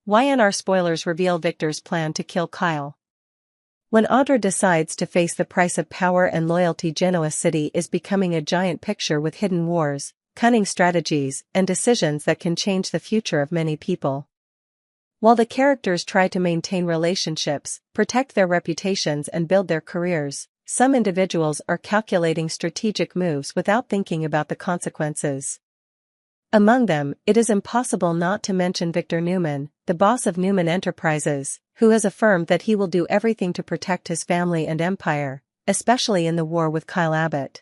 YNR spoilers reveal Victor's plan to kill Kyle. When Audra decides to face the price of power and loyalty, Genoa City is becoming a giant picture with hidden wars, cunning strategies, and decisions that can change the future of many people. While the characters try to maintain relationships, protect their reputations and build their careers, some individuals are calculating strategic moves without thinking about the consequences. Among them, it is impossible not to mention Victor Newman, the boss of Newman Enterprises, who has affirmed that he will do everything to protect his family and empire, especially in the war with Kyle Abbott.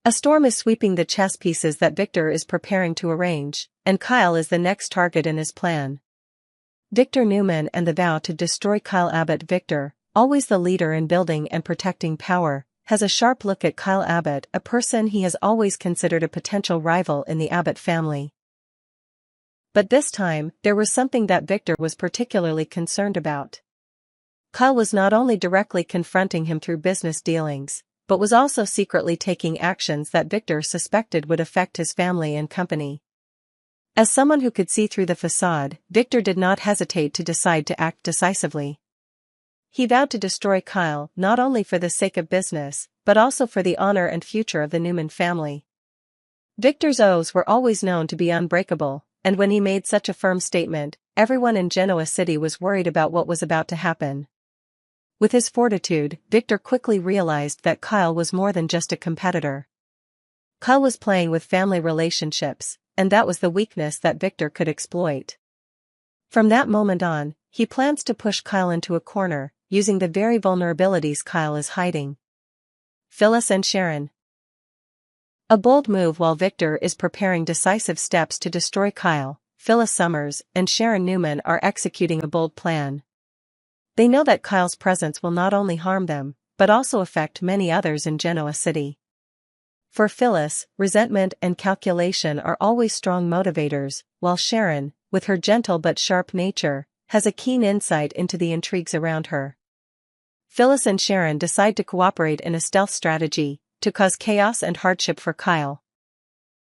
A storm is sweeping the chess pieces that Victor is preparing to arrange, and Kyle is the next target in his plan. Victor Newman and the vow to destroy Kyle Abbott. Victor, always the leader in building and protecting power, has a sharp look at Kyle Abbott, a person he has always considered a potential rival in the Abbott family. But this time, there was something that Victor was particularly concerned about. Kyle was not only directly confronting him through business dealings, but was also secretly taking actions that Victor suspected would affect his family and company. As someone who could see through the facade, Victor did not hesitate to decide to act decisively. He vowed to destroy Kyle not only for the sake of business, but also for the honor and future of the Newman family. Victor's oaths were always known to be unbreakable, and when he made such a firm statement, everyone in Genoa City was worried about what was about to happen. With his fortitude, Victor quickly realized that Kyle was more than just a competitor. Kyle was playing with family relationships, and that was the weakness that Victor could exploit. From that moment on, he plans to push Kyle into a corner, using the very vulnerabilities Kyle is hiding. Phyllis and Sharon. A bold move. While Victor is preparing decisive steps to destroy Kyle, Phyllis Summers and Sharon Newman are executing a bold plan. They know that Kyle's presence will not only harm them, but also affect many others in Genoa City. For Phyllis, resentment and calculation are always strong motivators, while Sharon, with her gentle but sharp nature, has a keen insight into the intrigues around her. Phyllis and Sharon decide to cooperate in a stealth strategy, to cause chaos and hardship for Kyle.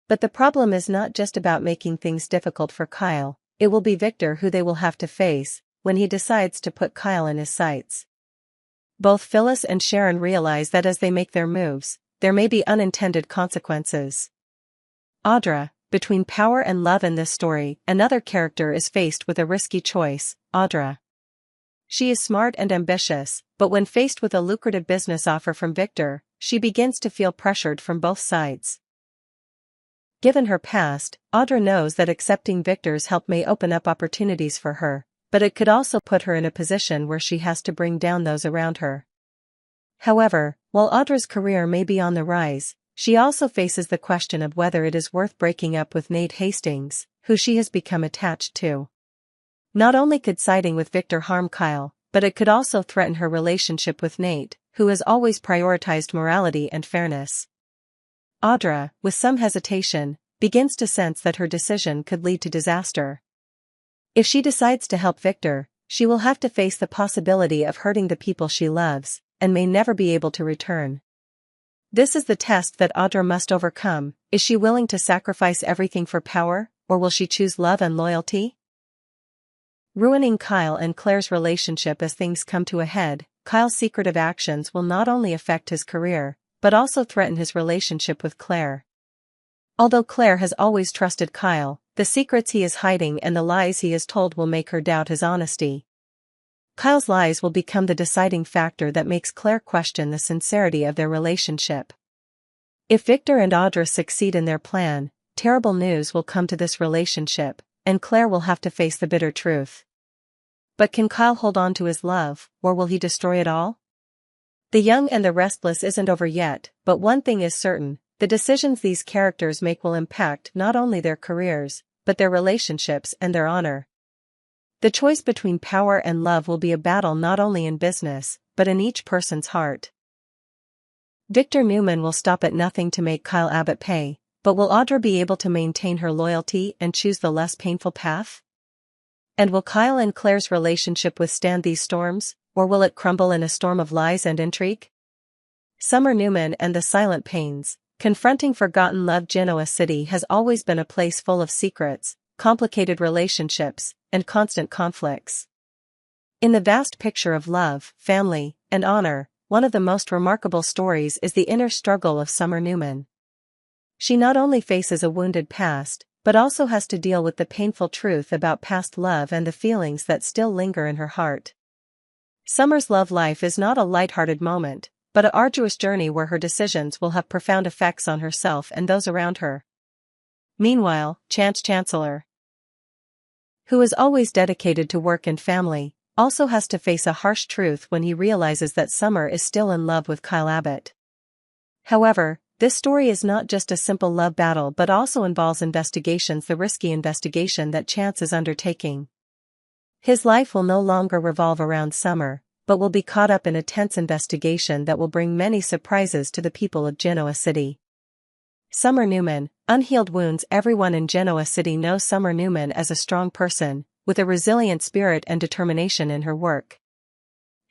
But the problem is not just about making things difficult for Kyle, it will be Victor who they will have to face, when he decides to put Kyle in his sights. Both Phyllis and Sharon realize that as they make their moves, there may be unintended consequences. Audra, between power and love in this story, another character is faced with a risky choice, Audra. She is smart and ambitious, but when faced with a lucrative business offer from Victor, she begins to feel pressured from both sides. Given her past, Audra knows that accepting Victor's help may open up opportunities for her, but it could also put her in a position where she has to bring down those around her. However, while Audra's career may be on the rise, she also faces the question of whether it is worth breaking up with Nate Hastings, who she has become attached to. Not only could siding with Victor harm Kyle, but it could also threaten her relationship with Nate, who has always prioritized morality and fairness. Audra, with some hesitation, begins to sense that her decision could lead to disaster. If she decides to help Victor, she will have to face the possibility of hurting the people she loves, and may never be able to return. This is the test that Audra must overcome. Is she willing to sacrifice everything for power, or will she choose love and loyalty? Ruining Kyle and Claire's relationship. As things come to a head, Kyle's secretive actions will not only affect his career, but also threaten his relationship with Clare. Although Clare has always trusted Kyle, the secrets he is hiding and the lies he has told will make her doubt his honesty. Kyle's lies will become the deciding factor that makes Clare question the sincerity of their relationship. If Victor and Audra succeed in their plan, terrible news will come to this relationship, and Clare will have to face the bitter truth. But can Kyle hold on to his love, or will he destroy it all? The Young and the Restless isn't over yet, but one thing is certain: the decisions these characters make will impact not only their careers, but their relationships and their honor. The choice between power and love will be a battle not only in business, but in each person's heart. Victor Newman will stop at nothing to make Kyle Abbott pay, but will Audra be able to maintain her loyalty and choose the less painful path? And will Kyle and Claire's relationship withstand these storms, or will it crumble in a storm of lies and intrigue? Summer Newman and the Silent Pains. Confronting forgotten love. Genoa City has always been a place full of secrets, complicated relationships, and constant conflicts. In the vast picture of love, family, and honor, one of the most remarkable stories is the inner struggle of Summer Newman. She not only faces a wounded past, but also has to deal with the painful truth about past love and the feelings that still linger in her heart. Summer's love life is not a lighthearted moment, but an arduous journey where her decisions will have profound effects on herself and those around her. Meanwhile, Chance Chancellor, who is always dedicated to work and family, also has to face a harsh truth when he realizes that Summer is still in love with Kyle Abbott. However, this story is not just a simple love battle but also involves the risky investigation that Chance is undertaking. His life will no longer revolve around Summer, but will be caught up in a tense investigation that will bring many surprises to the people of Genoa City. Summer Newman, unhealed wounds. Everyone in Genoa City knows Summer Newman as a strong person, with a resilient spirit and determination in her work.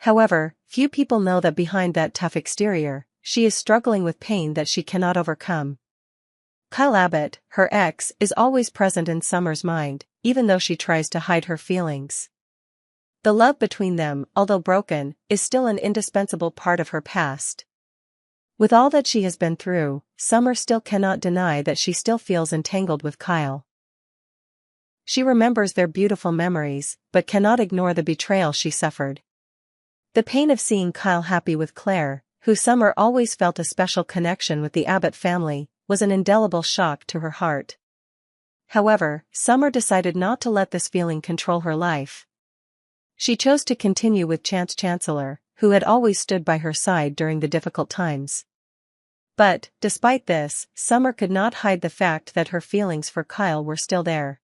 However, few people know that behind that tough exterior, she is struggling with pain that she cannot overcome. Kyle Abbott, her ex, is always present in Summer's mind, even though she tries to hide her feelings. The love between them, although broken, is still an indispensable part of her past. With all that she has been through, Summer still cannot deny that she still feels entangled with Kyle. She remembers their beautiful memories, but cannot ignore the betrayal she suffered. The pain of seeing Kyle happy with Clare, who Summer always felt a special connection with the Abbott family, was an indelible shock to her heart. However, Summer decided not to let this feeling control her life. She chose to continue with Chance Chancellor, who had always stood by her side during the difficult times. But, despite this, Summer could not hide the fact that her feelings for Kyle were still there.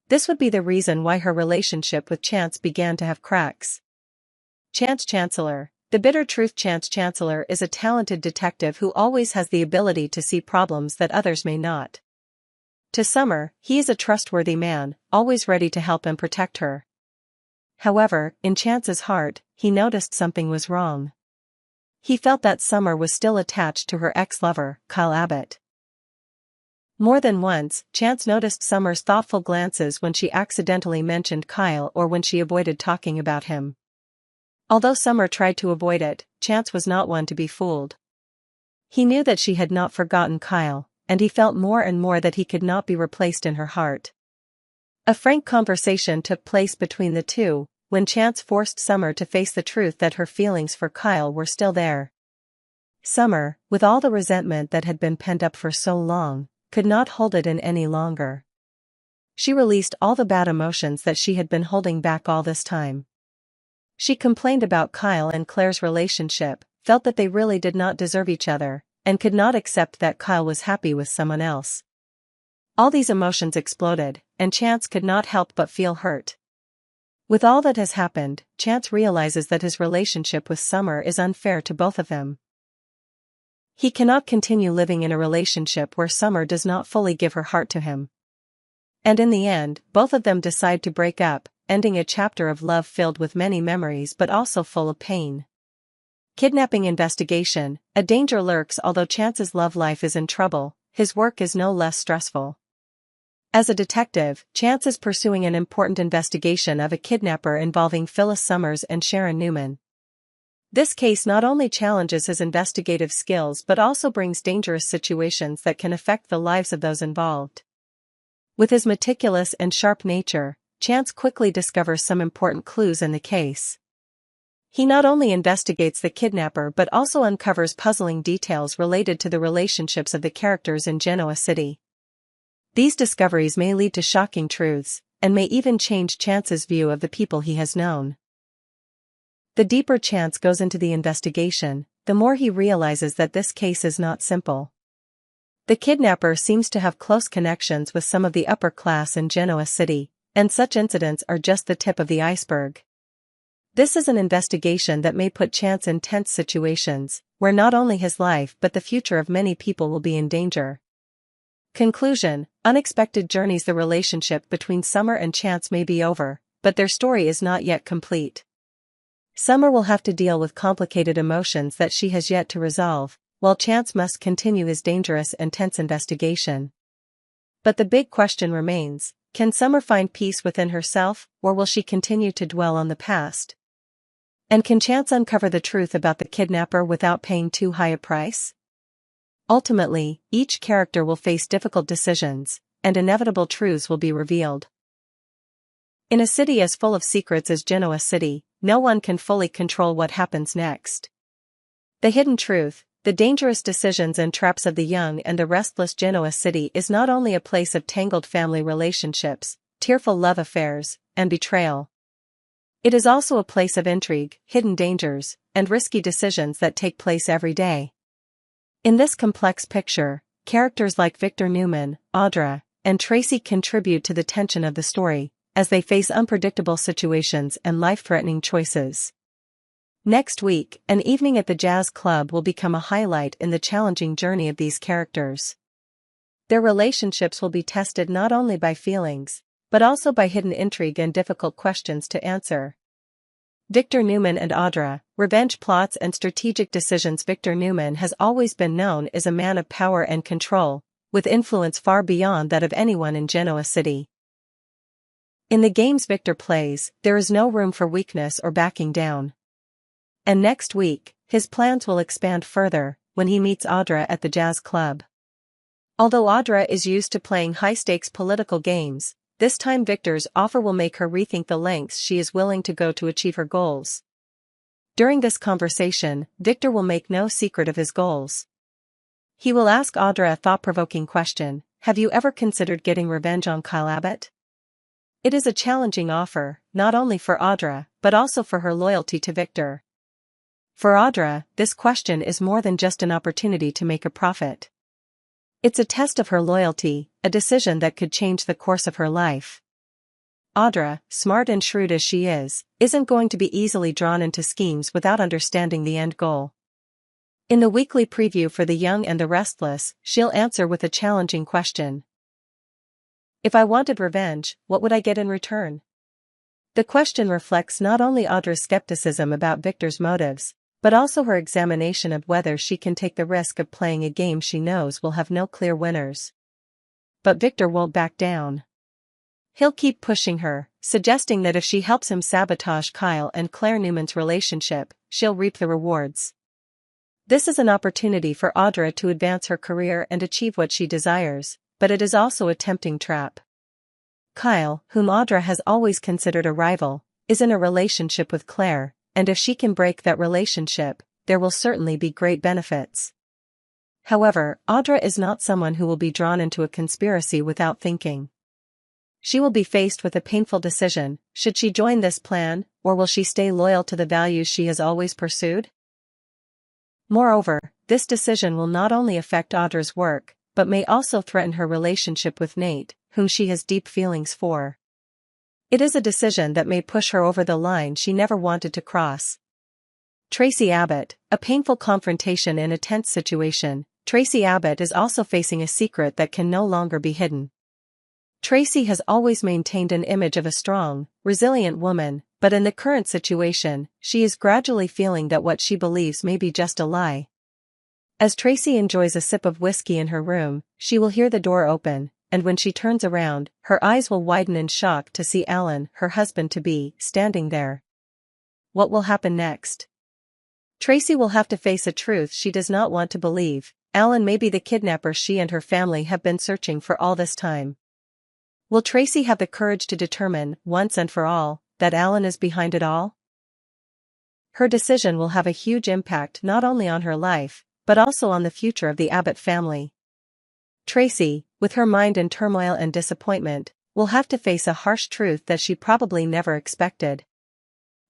This would be the reason why her relationship with Chance began to have cracks. Chance Chancellor. The bitter truth: Chance Chancellor is a talented detective who always has the ability to see problems that others may not. To Summer, he is a trustworthy man, always ready to help and protect her. However, in Chance's heart, he noticed something was wrong. He felt that Summer was still attached to her ex-lover, Kyle Abbott. More than once, Chance noticed Summer's thoughtful glances when she accidentally mentioned Kyle or when she avoided talking about him. Although Summer tried to avoid it, Chance was not one to be fooled. He knew that she had not forgotten Kyle, and he felt more and more that he could not be replaced in her heart. A frank conversation took place between the two, when Chance forced Summer to face the truth that her feelings for Kyle were still there. Summer, with all the resentment that had been pent up for so long, could not hold it in any longer. She released all the bad emotions that she had been holding back all this time. She complained about Kyle and Clare's relationship, felt that they really did not deserve each other, and could not accept that Kyle was happy with someone else. All these emotions exploded, and Chance could not help but feel hurt. With all that has happened, Chance realizes that his relationship with Summer is unfair to both of them. He cannot continue living in a relationship where Summer does not fully give her heart to him. And in the end, both of them decide to break up, ending a chapter of love filled with many memories but also full of pain. Kidnapping investigation. A danger lurks. Although Chance's love life is in trouble, his work is no less stressful. As a detective, Chance is pursuing an important investigation of a kidnapper involving Phyllis Summers and Sharon Newman. This case not only challenges his investigative skills but also brings dangerous situations that can affect the lives of those involved. With his meticulous and sharp nature, Chance quickly discovers some important clues in the case. He not only investigates the kidnapper but also uncovers puzzling details related to the relationships of the characters in Genoa City. These discoveries may lead to shocking truths, and may even change Chance's view of the people he has known. The deeper Chance goes into the investigation, the more he realizes that this case is not simple. The kidnapper seems to have close connections with some of the upper class in Genoa City, and such incidents are just the tip of the iceberg. This is an investigation that may put Chance in tense situations, where not only his life but the future of many people will be in danger. Conclusion: unexpected journeys. The relationship between Summer and Chance may be over, but their story is not yet complete. Summer will have to deal with complicated emotions that she has yet to resolve, while Chance must continue his dangerous and tense investigation. But the big question remains: Can Summer find peace within herself, or will she continue to dwell on the past? And can Chance uncover the truth about the kidnapper without paying too high a price? Ultimately, each character will face difficult decisions, and inevitable truths will be revealed. In a city as full of secrets as Genoa City, no one can fully control what happens next. The hidden truth, the dangerous decisions and traps of the young and the restless Genoa City is not only a place of tangled family relationships, tearful love affairs, and betrayal. It is also a place of intrigue, hidden dangers, and risky decisions that take place every day. In this complex picture, characters like Victor Newman, Audra, and Tracy contribute to the tension of the story, as they face unpredictable situations and life-threatening choices. Next week, an evening at the jazz club will become a highlight in the challenging journey of these characters. Their relationships will be tested not only by feelings, but also by hidden intrigue and difficult questions to answer. Victor Newman and Audra, revenge plots and strategic decisions. Victor Newman has always been known as a man of power and control, with influence far beyond that of anyone in Genoa City. In the games Victor plays, there is no room for weakness or backing down. And next week, his plans will expand further, when he meets Audra at the jazz club. Although Audra is used to playing high-stakes political games, this time Victor's offer will make her rethink the lengths she is willing to go to achieve her goals. During this conversation, Victor will make no secret of his goals. He will ask Audra a thought-provoking question: have you ever considered getting revenge on Kyle Abbott? It is a challenging offer, not only for Audra, but also for her loyalty to Victor. For Audra, this question is more than just an opportunity to make a profit. It's a test of her loyalty, a decision that could change the course of her life. Audra, smart and shrewd as she is, isn't going to be easily drawn into schemes without understanding the end goal. In the weekly preview for The Young and the Restless, she'll answer with a challenging question. If I wanted revenge, what would I get in return? The question reflects not only Audra's skepticism about Victor's motives, but also her examination of whether she can take the risk of playing a game she knows will have no clear winners. But Victor won't back down. He'll keep pushing her, suggesting that if she helps him sabotage Kyle and Clare Newman's relationship, she'll reap the rewards. This is an opportunity for Audra to advance her career and achieve what she desires, but it is also a tempting trap. Kyle, whom Audra has always considered a rival, is in a relationship with Clare, and if she can break that relationship, there will certainly be great benefits. However, Audra is not someone who will be drawn into a conspiracy without thinking. She will be faced with a painful decision: should she join this plan, or will she stay loyal to the values she has always pursued? Moreover, this decision will not only affect Audra's work, but may also threaten her relationship with Nate, whom she has deep feelings for. It is a decision that may push her over the line she never wanted to cross. Tracy Abbott, a painful confrontation in a tense situation. Tracy Abbott is also facing a secret that can no longer be hidden. Tracy has always maintained an image of a strong, resilient woman, but in the current situation, she is gradually feeling that what she believes may be just a lie. As Tracy enjoys a sip of whiskey in her room, she will hear the door open, and when she turns around, her eyes will widen in shock to see Alan, her husband-to-be, standing there. What will happen next? Tracy will have to face a truth she does not want to believe: Alan may be the kidnapper she and her family have been searching for all this time. Will Tracy have the courage to determine, once and for all, that Alan is behind it all? Her decision will have a huge impact not only on her life, but also on the future of the Abbott family. Tracy, with her mind in turmoil and disappointment, will have to face a harsh truth that she probably never expected.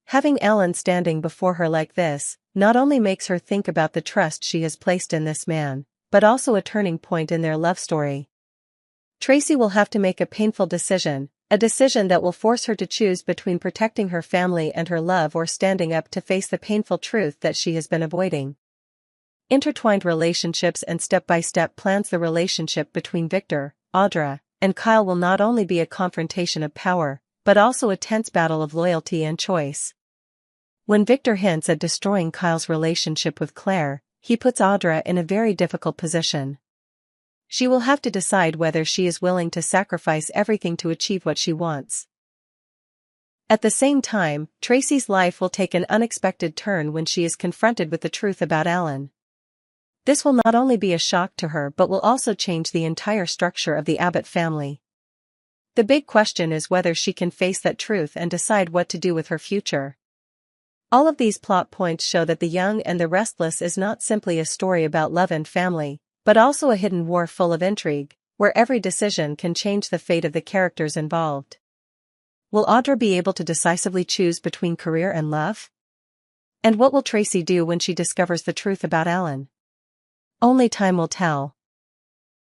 Having Alan standing before her like this, not only makes her think about the trust she has placed in this man, but also a turning point in their love story. Tracy will have to make a painful decision, a decision that will force her to choose between protecting her family and her love or standing up to face the painful truth that she has been avoiding. Intertwined relationships and step-by-step plans. The relationship between Victor, Audra, and Kyle will not only be a confrontation of power, but also a tense battle of loyalty and choice. When Victor hints at destroying Kyle's relationship with Clare, he puts Audra in a very difficult position. She will have to decide whether she is willing to sacrifice everything to achieve what she wants. At the same time, Tracy's life will take an unexpected turn when she is confronted with the truth about Alan. This will not only be a shock to her but will also change the entire structure of the Abbott family. The big question is whether she can face that truth and decide what to do with her future. All of these plot points show that The Young and the Restless is not simply a story about love and family, but also a hidden war full of intrigue, where every decision can change the fate of the characters involved. Will Audra be able to decisively choose between career and love? And what will Tracy do when she discovers the truth about Alan? Only time will tell.